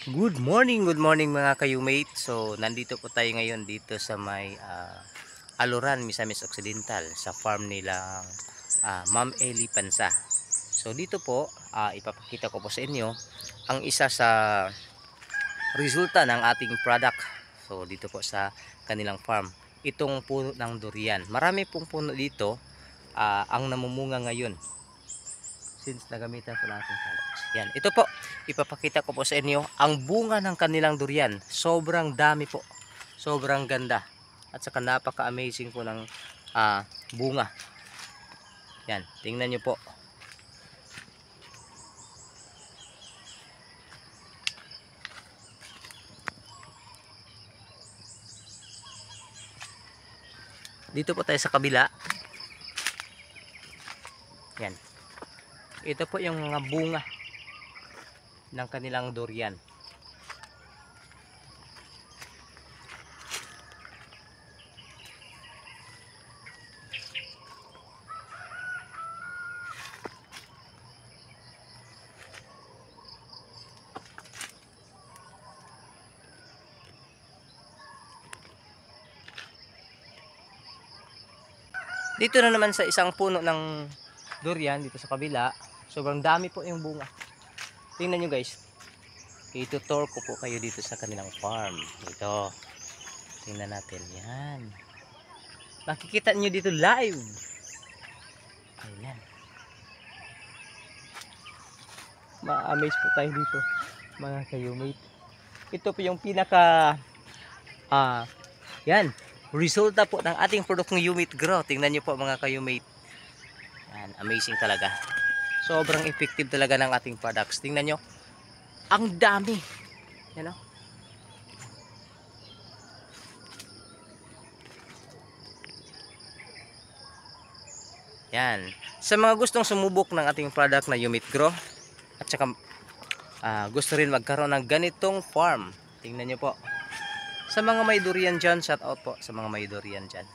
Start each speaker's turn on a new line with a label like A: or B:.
A: Good morning mga kayumate. So, nandito po tayo ngayon dito sa may Aluran, Misamis Occidental sa farm nilang Ma'am Ellie Pansa. So, dito po, ipapakita ko po sa inyo ang isa sa resulta ng ating product. So, dito po sa kanilang farm. Itong puno ng durian. Marami pong puno dito ang namumunga ngayon since nagamitan po natin products. Yan, ito po, ipapakita ko po sa inyo ang bunga ng kanilang durian. Sobrang dami po. Sobrang ganda. At saka napaka-amazing po ng bunga. Yan, tingnan nyo po. Dito po tayo sa kabila. Yan. Ito po yung mga bunga ng kanilang durian. Dito na naman sa isang puno ng durian dito sa kabila, sobrang dami po yung bunga. Tingnan nyo guys. Itutour ko po kayo dito sa kanilang farm. Ito. Tingnan natin. Yan. Makikita nyo dito live. Ayan. Ma-amaze po tayo dito mga kayumate. Ito po yung pinaka yan. Resulta po ng ating product ng Umate Grow. Tingnan nyo po mga kayumate. Yan. Amazing talaga. Sobrang effective talaga ng ating products. Tingnan nyo. Ang dami. Yan o. Yan. Sa mga gustong sumubok ng ating product na Umate Grow at saka gusto rin magkaroon ng ganitong farm. Tingnan nyo po. Sa mga may durian dyan, shout out po sa mga may durian dyan.